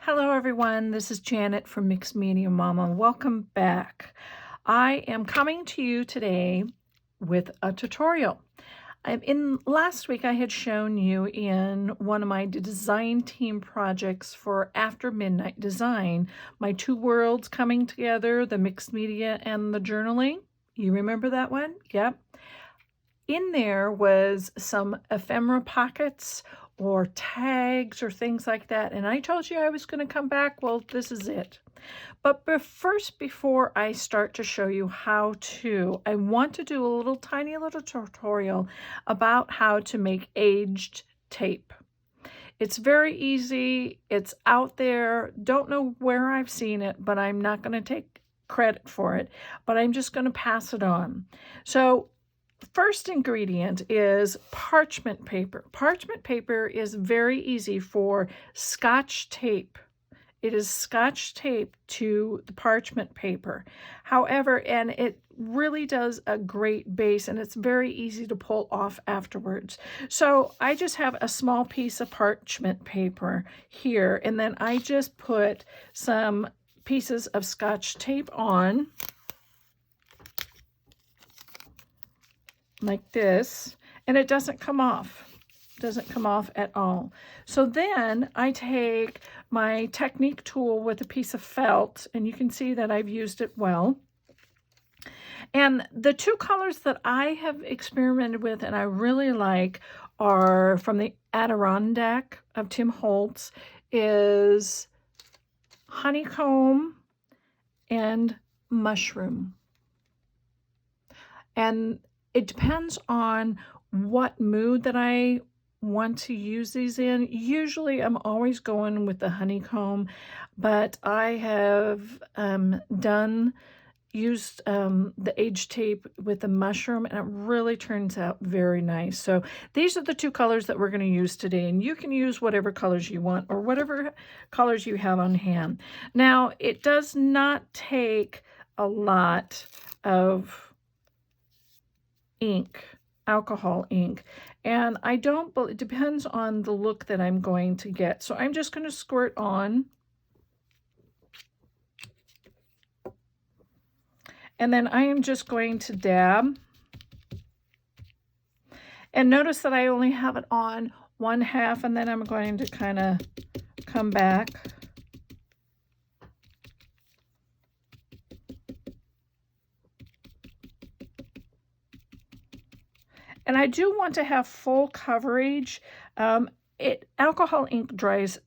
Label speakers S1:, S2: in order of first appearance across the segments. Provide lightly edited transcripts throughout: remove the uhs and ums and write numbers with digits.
S1: Hello everyone, this is Janet from Mixed Media Mama. Welcome back. I am coming to you today with a tutorial. Last week I had shown you in one of my design team projects for After Midnight Design, my two worlds coming together, the mixed media and the journaling. You remember that one? Yep. In there was some ephemera pockets or tags or things like that. And I told you I was going to come back. Well, this is it. But first, before I start to show you how to, I want to do a tiny little tutorial about how to make aged tape. It's very easy. It's out there. Don't know where I've seen it, but I'm not going to take credit for it. But I'm just going to pass it on. So first ingredient is parchment paper. Parchment paper is very easy for Scotch tape. It is Scotch tape to the parchment paper. However, and it really does a great base, and it's very easy to pull off afterwards. So I just have a small piece of parchment paper here, and then I just put some pieces of Scotch tape on, like this, and it doesn't come off. Doesn't come off at all. So then I take my technique tool with a piece of felt, and you can see that I've used it well. And the two colors that I have experimented with and I really like are from the Adirondack of Tim Holtz, is honeycomb and mushroom. And it depends on what mood that I want to use these in. Usually I'm always going with the honeycomb, but I have used the aged tape with the mushroom, and it really turns out very nice. So these are the two colors that we're going to use today, and you can use whatever colors you want or whatever colors you have on hand. Now, it does not take a lot of ink, alcohol ink, and it depends on the look that I'm going to get. So I'm just going to squirt on, and then I am just going to dab, and notice that I only have it on one half, and then I'm going to kind of come back. And I do want to have full coverage. Alcohol ink dries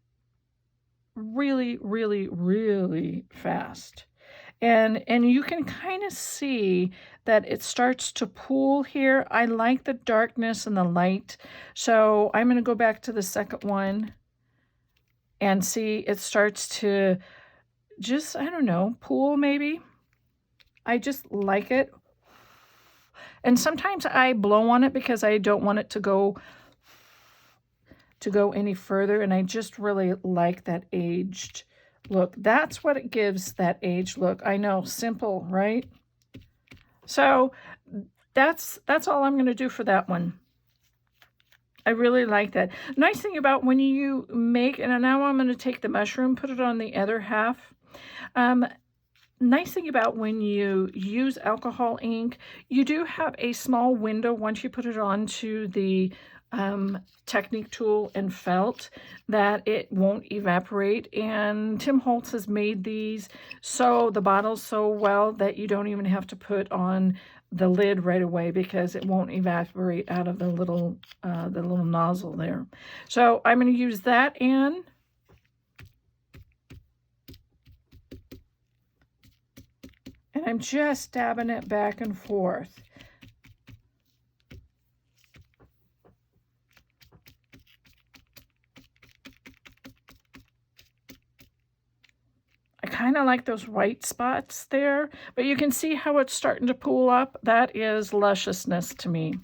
S1: really, really, really fast. And you can kind of see that it starts to pool here. I like the darkness and the light. So I'm going to go back to the second one and see it starts to just, I don't know, pool maybe. I just like it. And sometimes I blow on it because I don't want it to go any further, and I just really like that aged look. That's what it gives, that aged look. I know, simple, right? So that's all I'm going to do for that one. I really like that. Nice thing about when you make, and now I'm going to take the mushroom, put it on the other half. Nice thing about when you use alcohol ink, you do have a small window once you put it onto the technique tool and felt that it won't evaporate. And Tim Holtz has made these the bottles so well that you don't even have to put on the lid right away because it won't evaporate out of the little nozzle there. So I'm going to use that and I'm just dabbing it back and forth. I kind of like those white spots there, but you can see how it's starting to pool up. That is lusciousness to me.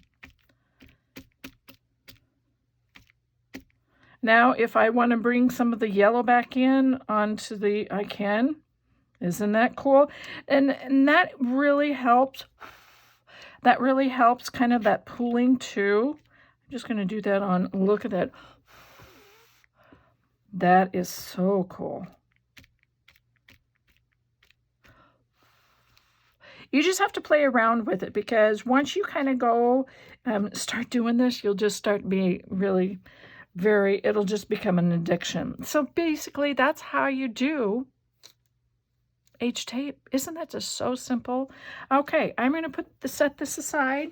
S1: Now, if I want to bring some of the yellow back in onto I can. Isn't that cool? And that really helps. That really helps kind of that pooling too. I'm just going to do that on, look at that. That is so cool. You just have to play around with it, because once you kind of go start doing this, you'll just start being really it'll just become an addiction. So basically, that's how you do H tape. Isn't that just so simple? Okay, I'm going to set this aside,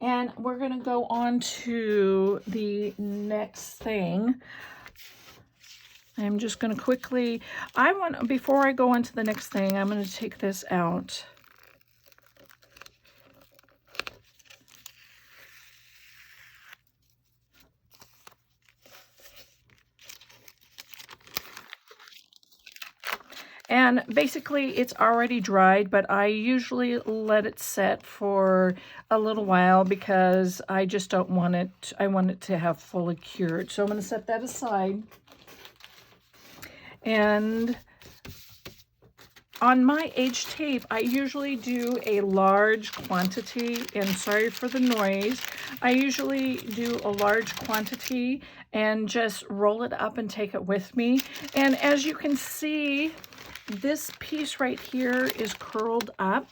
S1: and we're going to go on to the next thing. I'm just going to quickly, before I go on to the next thing, I'm going to take this out. And basically it's already dried, but I usually let it set for a little while because I just don't want it, I want it to have fully cured. So I'm going to set that aside. And on my H tape, I usually do a large quantity, and sorry for the noise. I usually do a large quantity and just roll it up and take it with me. And as you can see, this piece right here is curled up.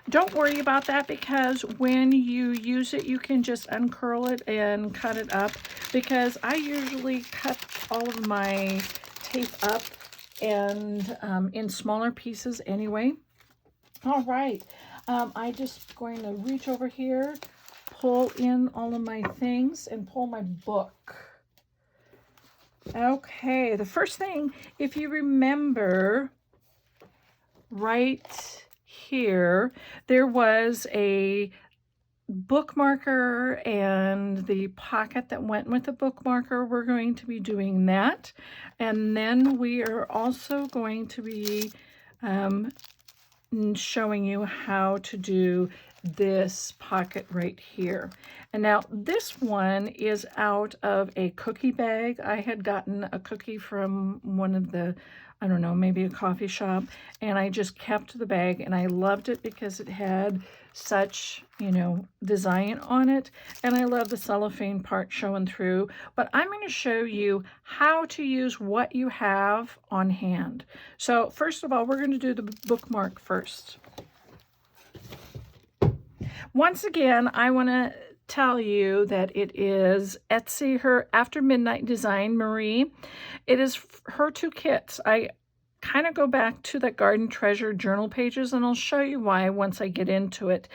S1: Don't worry about that, because when you use it, you can just uncurl it and cut it up, because I usually cut all of my tape up and in smaller pieces anyway. All right, I just going to reach over here, pull in all of my things, and pull my book. Okay, the first thing, if you remember, right here, there was a bookmarker and the pocket that went with the bookmarker. We're going to be doing that. And then we are also going to be showing you how to do this pocket right here. And now this one is out of a cookie bag. I had gotten a cookie from one of the, I don't know, maybe a coffee shop, and I just kept the bag, and I loved it because it had such, you know, design on it, and I love the cellophane part showing through. But I'm going to show you how to use what you have on hand. So first of all, we're going to do the bookmark first. Once again, I want to tell you that it is Etsy, her After Midnight Design, Marie. It is her two kits. I kind of go back to the Garden Treasure journal pages, and I'll show you why once I get into it.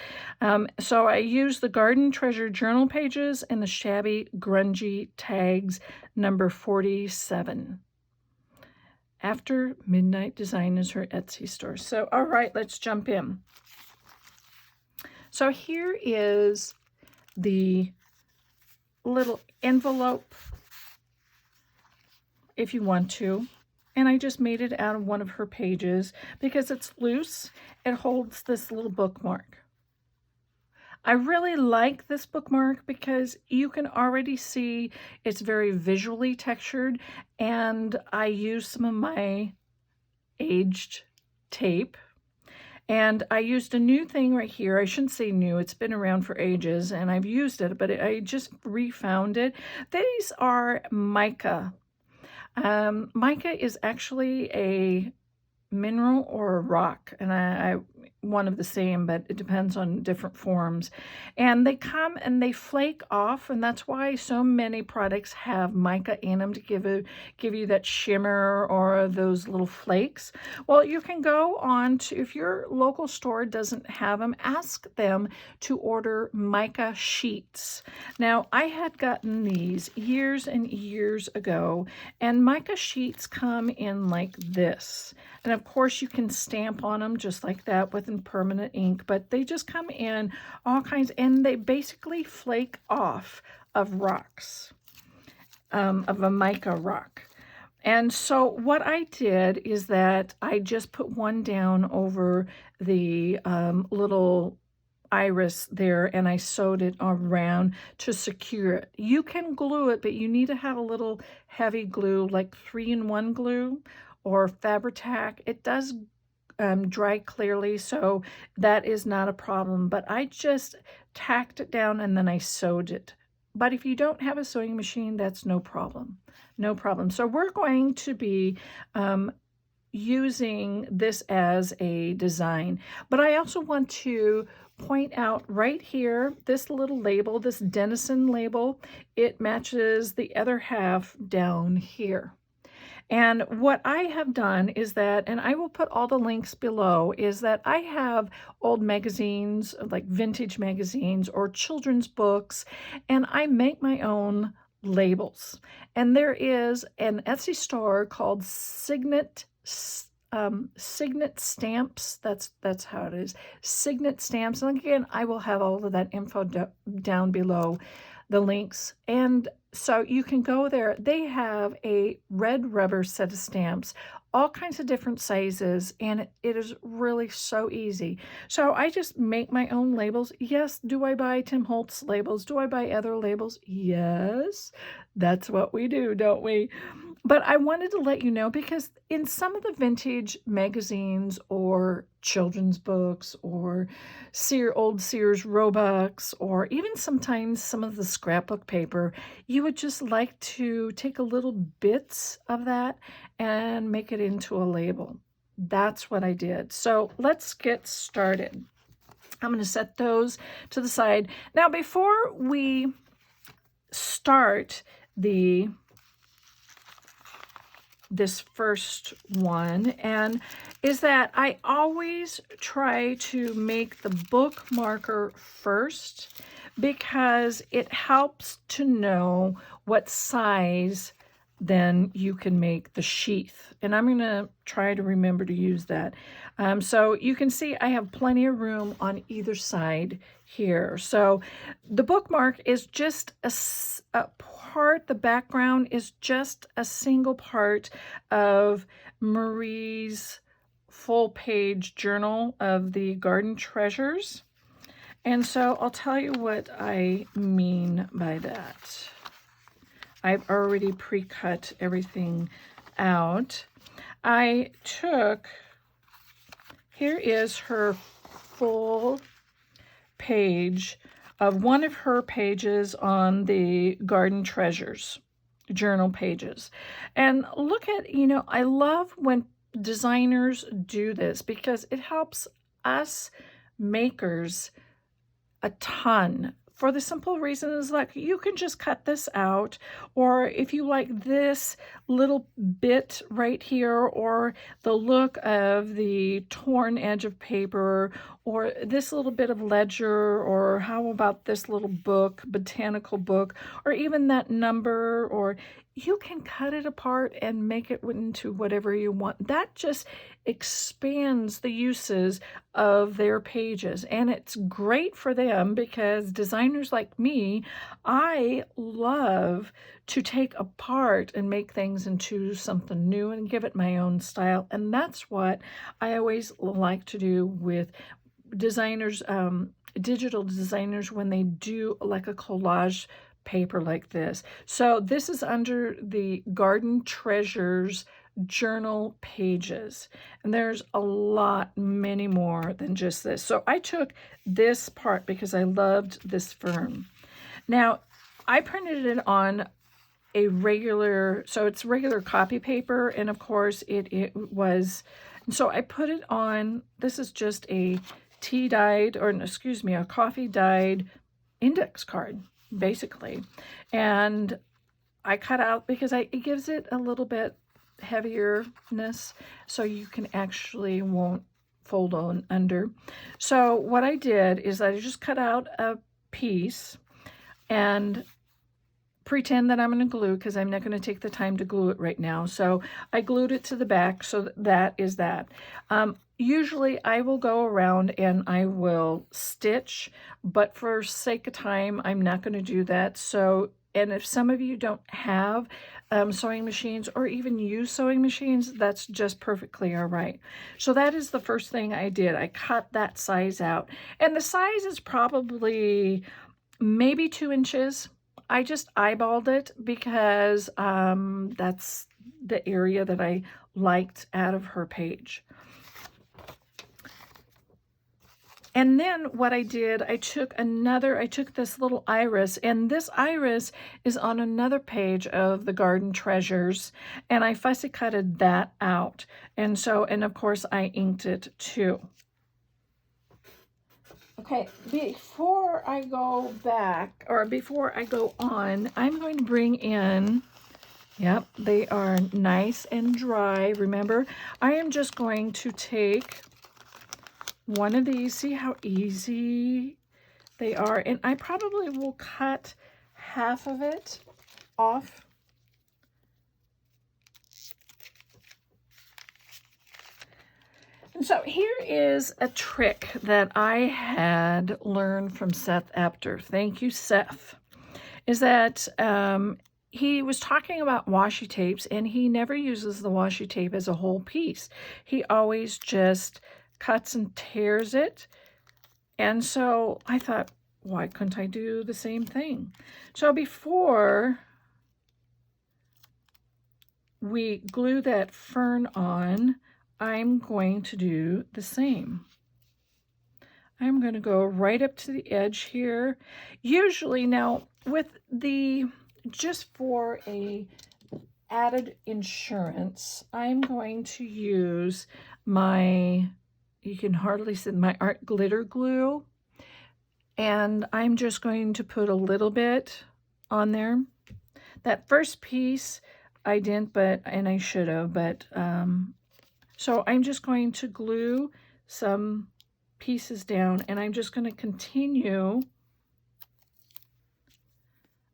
S1: So I use the Garden Treasure journal pages and the Shabby Grungy tags number 47. After Midnight Design is her Etsy store. So, all right, let's jump in. So here is the little envelope, if you want to. And I just made it out of one of her pages because it's loose. It holds this little bookmark. I really like this bookmark because you can already see it's very visually textured, and I use some of my aged tape. And I used a new thing right here. I shouldn't say new, it's been around for ages and I've used it, but I just refound it. These are mica. Mica is actually a mineral or a rock, and I one of the same, but it depends on different forms. And they come and they flake off, and that's why so many products have mica in them, to give you that shimmer or those little flakes. Well, you can go on to, if your local store doesn't have them, ask them to order mica sheets. Now, I had gotten these years and years ago, and mica sheets come in like this. And of course you can stamp on them just like that with permanent ink, but they just come in all kinds, and they basically flake off of rocks, of a mica rock. And so what I did is that I just put one down over the little iris there, and I sewed it around to secure it. You can glue it, but you need to have a little heavy glue, like 3-in-1 glue or Fabri-Tac. It does dry clearly, so that is not a problem, but I just tacked it down and then I sewed it But if you don't have a sewing machine, that's no problem. No problem. So we're going to be using this as a design. But I also want to point out right here, this little label, this Dennison label, it matches the other half down here. And what I have done is that, and I will put all the links below, is that I have old magazines, like vintage magazines or children's books, and I make my own labels. And there is an Etsy store called SignetStamps. That's how it is. SignetStamps. And again, I will have all of that info down below, the links. And so you can go there. They have a red rubber set of stamps, all kinds of different sizes, and it is really so easy. So I just make my own labels. Yes, do I buy Tim Holtz labels? Do I buy other labels? Yes, that's what we do, don't we? But I wanted to let you know, because in some of the vintage magazines or children's books or old Sears Roebucks, or even sometimes some of the scrapbook paper, you would just like to take a little bits of that and make it into a label. That's what I did. So let's get started. I'm going to set those to the side. Now, before we start this first one, and is that I always try to make the book marker first, because it helps to know what size then you can make the sheath. And I'm going to try to remember to use that. So you can see I have plenty of room on either side here. So the bookmark is just a part, the background is just a single part of Marie's full-page journal of the Garden Treasures. And so I'll tell you what I mean by that. I've already pre-cut everything out. I took, here is her full page of one of her pages on the Garden Treasures journal pages. And look at, I love when designers do this, because it helps us makers a ton, for the simple reason is, like, you can just cut this out, or if you like this little bit right here, or the look of the torn edge of paper, or this little bit of ledger, or how about this little book, botanical book, or even that number, or you can cut it apart and make it into whatever you want. That just expands the uses of their pages, and it's great for them, because designers like me, I love to take apart and make things into something new and give it my own style. And that's what I always like to do with designers, digital designers, when they do like a collage paper like this. So this is under the Garden Treasures journal pages, and there's a lot, many more than just this. So I took this part because I loved this fern. Now I printed it on a regular, so it's regular copy paper, and of course it was, so I put it on, this is just a tea-dyed, or excuse me, a coffee-dyed index card, basically. And I cut out, because it gives it a little bit heavierness, so you can actually won't fold on under. So what I did is I just cut out a piece and pretend that I'm going to glue, because I'm not going to take the time to glue it right now. So I glued it to the back, so that is that. Usually I will go around and I will stitch, but for sake of time, I'm not going to do that. So, and if some of you don't have sewing machines, or even use sewing machines, that's just perfectly all right. So that is the first thing I did. I cut that size out, and the size is probably maybe 2 inches. I just eyeballed it, because that's the area that I liked out of her page. And then what I did, I took this little iris, and this iris is on another page of the Garden Treasures, and I fussy cutted that out. And of course I inked it too. Okay, before I go back, or before I go on, I'm going to bring in, yep, they are nice and dry. Remember, I am just going to take one of these, see how easy they are, and I probably will cut half of it off. And so here is a trick that I had learned from Seth Apter. Thank you, Seth. Is that he was talking about washi tapes, and he never uses the washi tape as a whole piece. He always just cuts and tears it. And so I thought, why couldn't I do the same thing? So before we glue that fern on, I'm going to do the same. I'm going to go right up to the edge here. Usually now with the, just for a added insurance, I'm going to use my, you can hardly see, my art glitter glue. And I'm just going to put a little bit on there. That first piece I didn't, and I should have, but so I'm just going to glue some pieces down, and I'm just going to continue.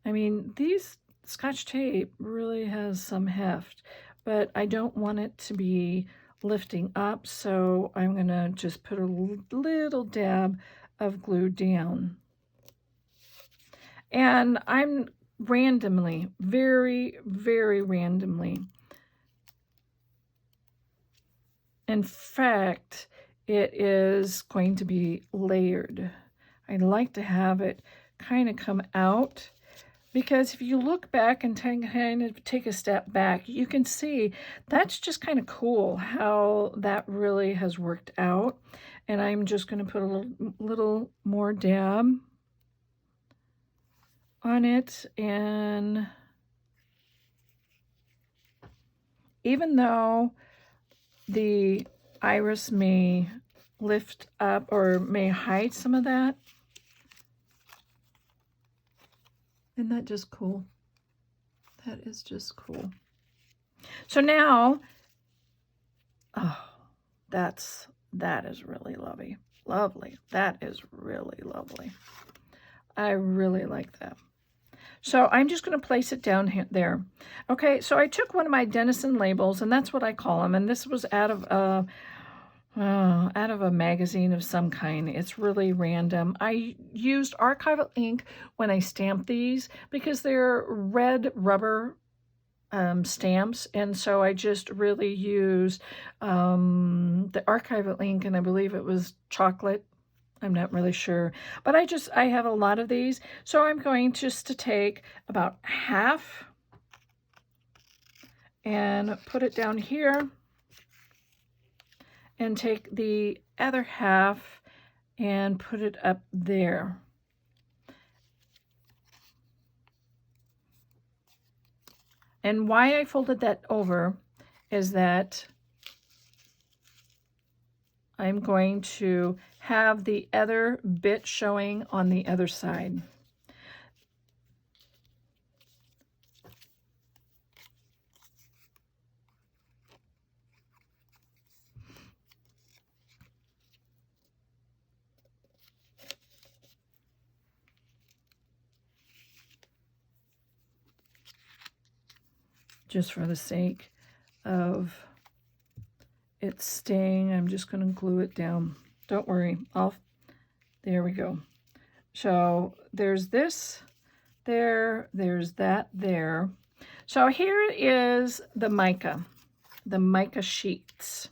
S1: I mean, these Scotch tape really has some heft, but I don't want it to be lifting up, so I'm going to just put a little dab of glue down. And I'm randomly, very, very randomly. In fact, it is going to be layered. I like to have it kind of come out, because if you look back and kind of take a step back, you can see that's just kind of cool how that really has worked out. And I'm just going to put a little more dab on it. And even though the iris may lift up or may hide some of that, isn't that just cool? That is just cool. So now, oh, that is really lovely. Lovely. That is really lovely. I really like that. So I'm just going to place it down there. Okay, so I took one of my Dennison labels, and that's what I call them. And this was out of a magazine of some kind. It's really random. I used archival ink when I stamped these because they're red rubber stamps, and so I just really used the archival ink, and I believe it was chocolate. I'm not really sure, but I have a lot of these, so I'm going just to take about half and put it down here, and take the other half and put it up there. And why I folded that over is that I'm going to have the other bit showing on the other side. Just for the sake of it staying, I'm just going to glue it down. Don't worry, there we go. So there's this there, there's that there. So here is the mica sheets.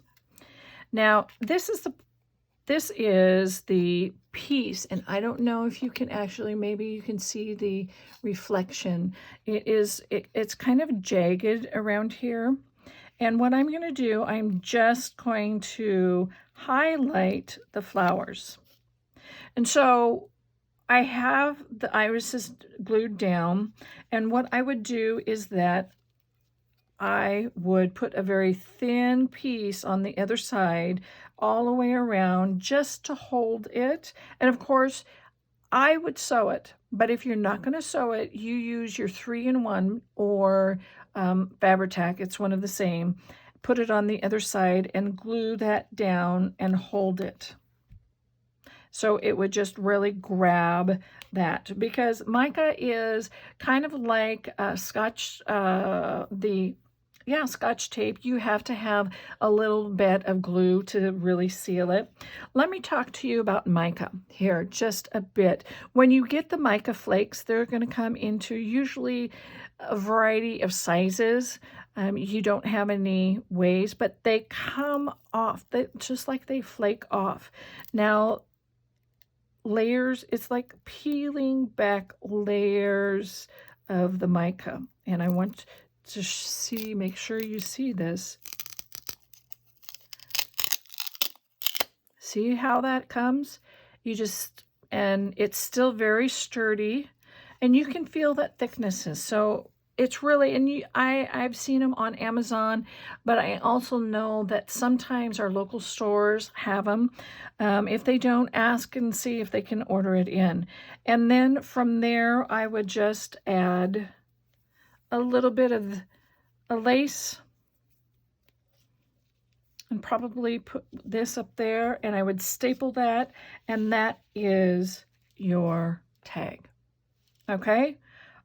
S1: Now this is the piece, and I don't know if you can actually, maybe you can see the reflection. It's kind of jagged around here. And what I'm going to do, I'm just going to highlight the flowers. And so I have the irises glued down, and what I would do is that I would put a very thin piece on the other side all the way around just to hold it. And of course, I would sew it, but if you're not going to sew it, you use your 3-in-1 or Fabri-Tac. It's one of the same. Put it on the other side and glue that down and hold it. So it would just really grab that, because mica is kind of like Scotch tape. You have to have a little bit of glue to really seal it. Let me talk to you about mica here just a bit. When you get the mica flakes, they're going to come into usually a variety of sizes. You don't have any ways, but they come off just like they flake off. Now, layers, it's like peeling back layers of the mica, and I want to make sure you see this. See how that comes? And it's still very sturdy, and you can feel that thicknesses. So it's really, and I've seen them on Amazon, but I also know that sometimes our local stores have them. If they don't, ask and see if they can order it in. And then from there, I would just add a little bit of a lace and probably put this up there, and I would staple that, and that is your tag. Okay,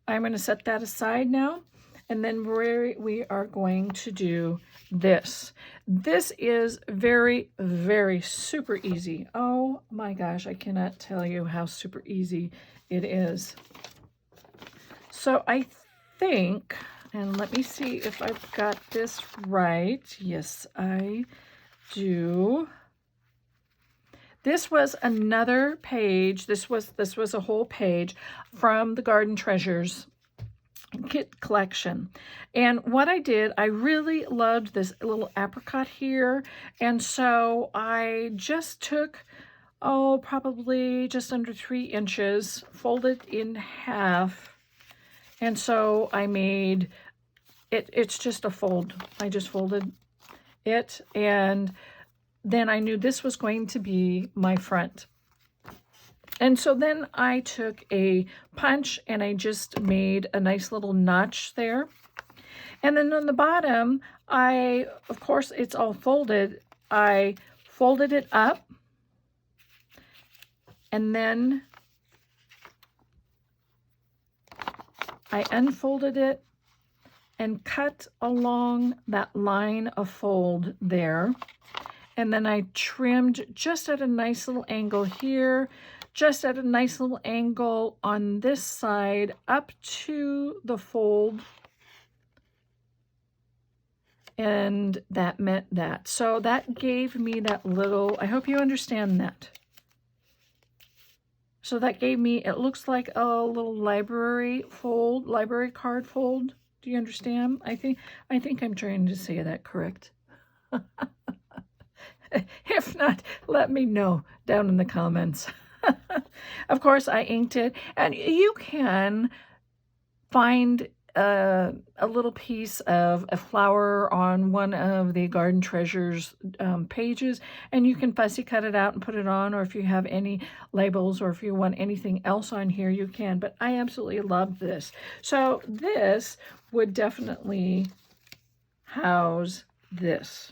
S1: I'm going to set that aside now, and then we are going to do this. This is very, very super easy. Oh my gosh, I cannot tell you how super easy it is. So I think, and let me see if I've got this right. Yes, I do. This was another page. This was a whole page from the Garden Treasures kit collection. And what I did, I really loved this little apricot here. And so I just took, probably just under 3 inches, folded in half. And so I made it, it's just a fold. I just folded it, and then I knew this was going to be my front. And so then I took a punch and I just made a nice little notch there. And then on the bottom, of course, it's all folded. I folded it up, and then I unfolded it and cut along that line of fold there. And then I trimmed just at a nice little angle here, just at a nice little angle on this side up to the fold. And that meant that. So that gave me that little, I hope you understand that. So that gave me, it looks like a little library card fold. Do you understand? I think I'm trying to say that correct. If not, let me know down in the comments. Of course, I inked it, and you can find a little piece of a flower on one of the Garden Treasures pages, and you can fussy cut it out and put it on, or if you have any labels, or if you want anything else on here, you can. But I absolutely love this. So this would definitely house this.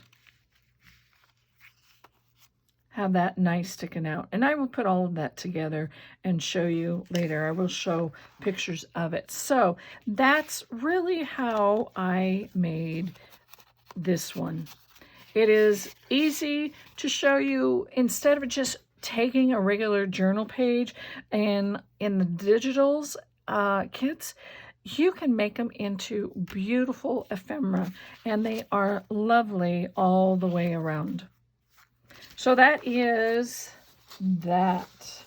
S1: Have that nice sticking out. And I will put all of that together and show you later. I will show pictures of it. So that's really how I made this one. It is easy to show you. Instead of just taking a regular journal page and in the digitals kits, you can make them into beautiful ephemera, and they are lovely all the way around. So that is that.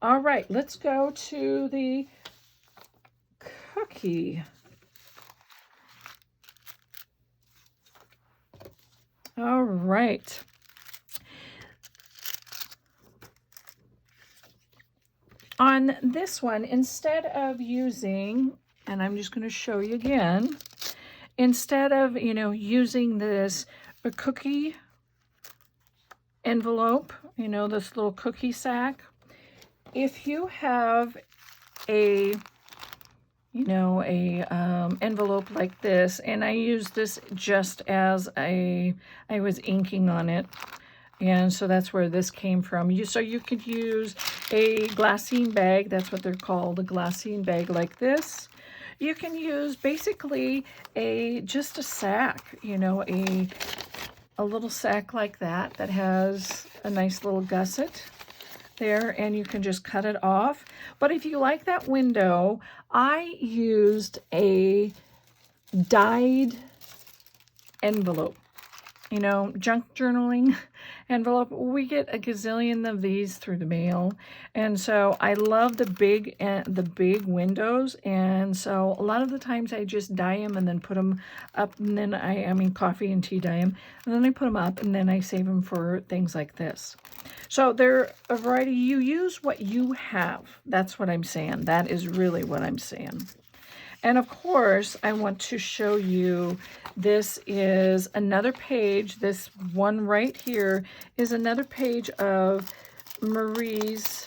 S1: All right, let's go to the cookie. All right. On this one, instead of using, and I'm just going to show you again, instead of, using this a cookie envelope, this little cookie sack, if you have a envelope like this, and I use this just as I was inking on it, and so that's where this came from. So you could use a glassine bag, that's what they're called, a glassine bag like this. You can use basically just a sack, a little sack like that has a nice little gusset there, and you can just cut it off. But if you like that window, I used a dyed envelope, junk journaling envelope. We get a gazillion of these through the mail, and so I love the big windows, and so a lot of the times I just dye them and then put them up, and then I mean coffee and tea dye them, and then I put them up, and then I save them for things like this. So they're a variety. You use what you have. That's what I'm saying. That is really what I'm saying. And of course, I want to show you, this is another page. This one right here is another page of Marie's,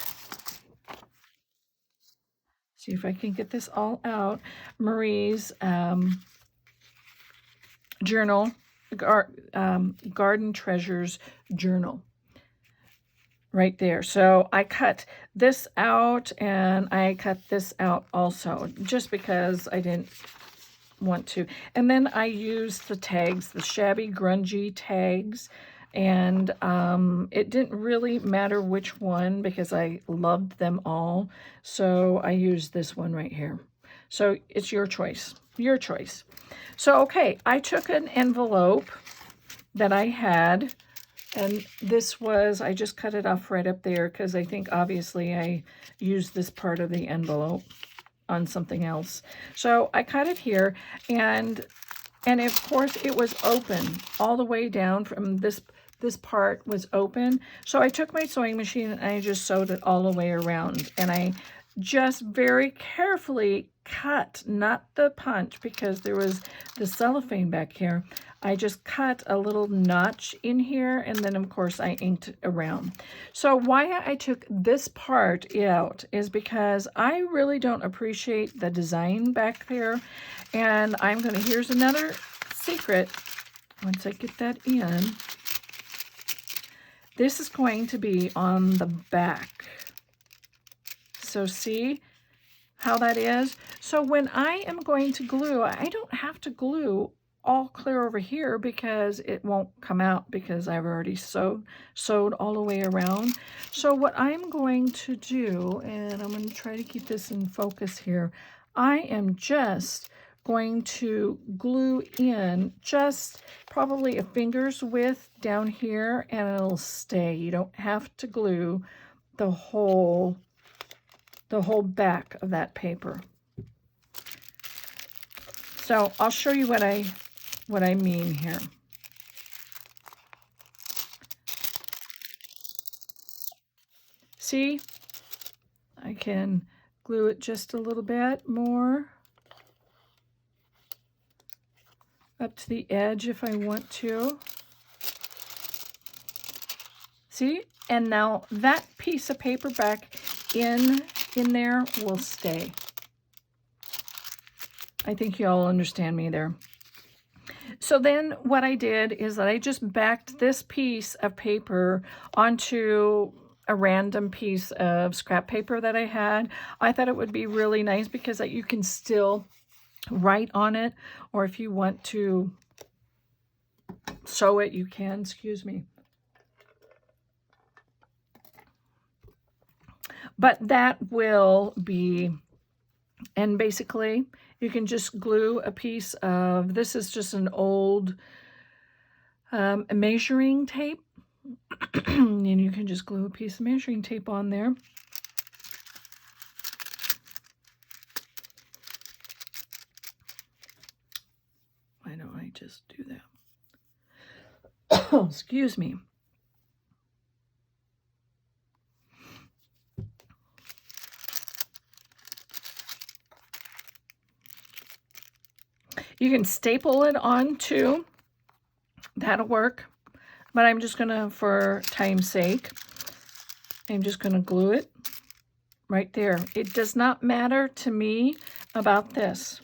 S1: see if I can get this all out, Marie's journal, Garden Treasures journal. Right there. So I cut this out and I cut this out also, just because I didn't want to. And then I used the tags, the shabby grungy tags, and it didn't really matter which one because I loved them all. So I used this one right here. So it's your choice, your choice. So, okay, I took an envelope that I had, and this was, I just cut it off right up there because I think obviously I used this part of the envelope on something else. So I cut it here, and of course it was open all the way down from this part was open. So I took my sewing machine and I just sewed it all the way around, and I just very carefully cut, not the punch because there was the cellophane back here. I just cut a little notch in here, and then of course I inked around. So why I took this part out is because I really don't appreciate the design back there, and I'm gonna, here's another secret. Once I get that in, this is going to be on the back. So see how that is? So when I am going to glue, I don't have to glue all clear over here because it won't come out because I've already sewed all the way around. So what I'm going to do, and I'm going to try to keep this in focus here, I am just going to glue in just probably a finger's width down here, and it'll stay. You don't have to glue the whole back of that paper. So I'll show you what I mean here. See, I can glue it just a little bit more up to the edge if I want to. See, and now that piece of paper back in there will stay. I think you all understand me there. So then what I did is that I just backed this piece of paper onto a random piece of scrap paper that I had. I thought it would be really nice because you can still write on it, or if you want to sew it, you can, excuse me. But that will be, and basically you can just glue a piece of, this is just an old measuring tape, and you can just glue a piece of measuring tape on there. Why don't I just do that? Oh, excuse me. You can staple it on too. That'll work. But I'm just going to, for time's sake, I'm just going to glue it right there. It does not matter to me about this.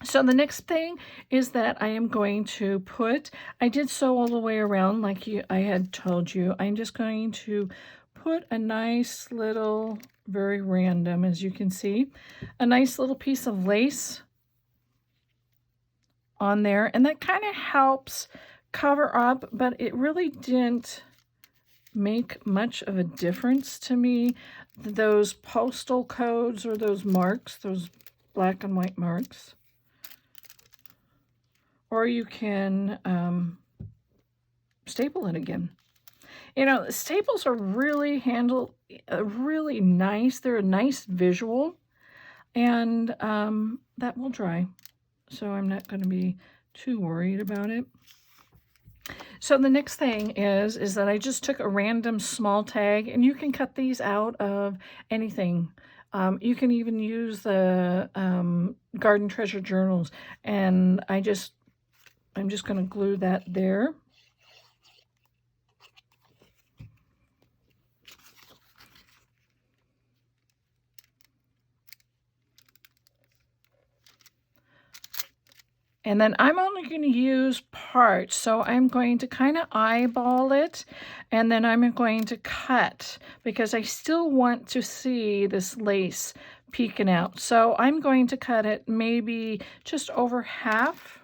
S1: So the next thing is that I am going to put, I did sew all the way around like I had told you. I'm just going to put a nice little, very random, as you can see, a nice little piece of lace on there. And that kind of helps cover up, but it really didn't make much of a difference to me. Those postal codes or those marks, those black and white marks. Or you can staple it again. You know, staples are really really nice. They're a nice visual, and that will dry. So I'm not going to be too worried about it. So the next thing is that I just took a random small tag, and you can cut these out of anything. You can even use the Garden Treasure journals, and I'm just going to glue that there. And then I'm only going to use parts, so I'm going to kind of eyeball it, and then I'm going to cut, because I still want to see this lace peeking out. So I'm going to cut it maybe just over half.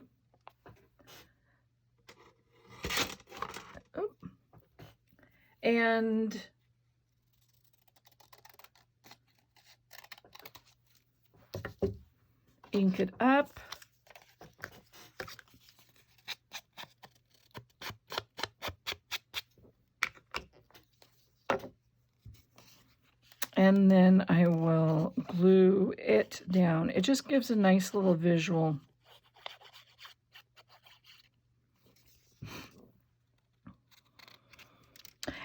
S1: And ink it up. And then I will glue it down. It just gives a nice little visual.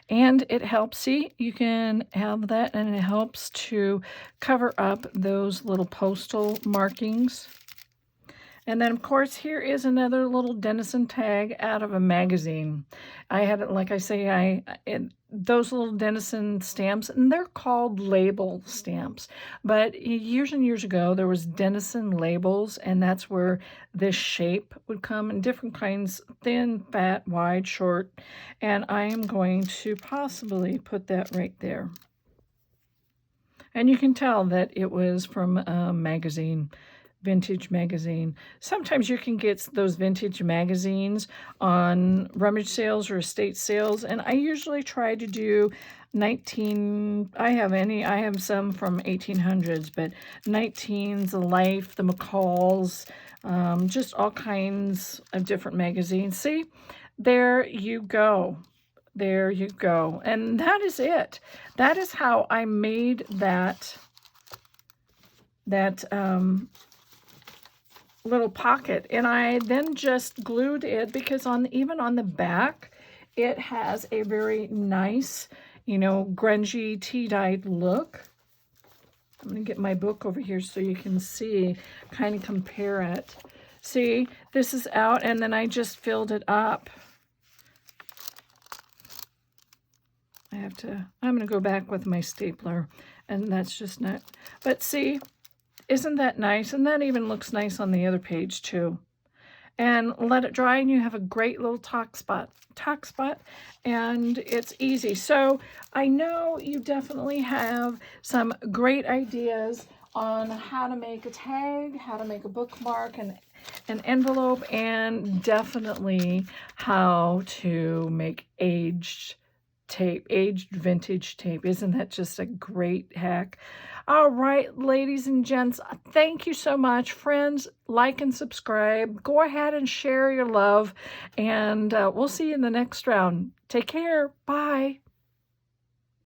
S1: And it helps, see, you can have that, and it helps to cover up those little postal markings. And then, of course, here is another little Dennison tag out of a magazine. I had it, like I say, those little Dennison stamps, and they're called label stamps. But years and years ago, there was Dennison labels, and that's where this shape would come in different kinds, thin, fat, wide, short. And I am going to possibly put that right there. And you can tell that it was from a magazine. Vintage magazine. Sometimes you can get those vintage magazines on rummage sales or estate sales, and I usually try to do I have some from 1800s, but 19s, the Life, the McCalls, just all kinds of different magazines. See, there you go. There you go. And that is it. That is how I made that little pocket, and I then just glued it, because even on the back it has a very nice, you know, grungy tea-dyed look. I'm going to get my book over here so you can see, kind of compare it. See, this is out, and then I just filled it up. I'm going to go back with my stapler, and that's just not, but see, isn't that nice? And that even looks nice on the other page too. And let it dry, and you have a great little tuck spot, and it's easy. So I know you definitely have some great ideas on how to make a tag, how to make a bookmark, and an envelope, and definitely how to make aged vintage tape. Isn't that just a great hack? All right, ladies and gents, thank you so much. Friends, like and subscribe. Go ahead and share your love, and we'll see you in the next round. Take care. Bye.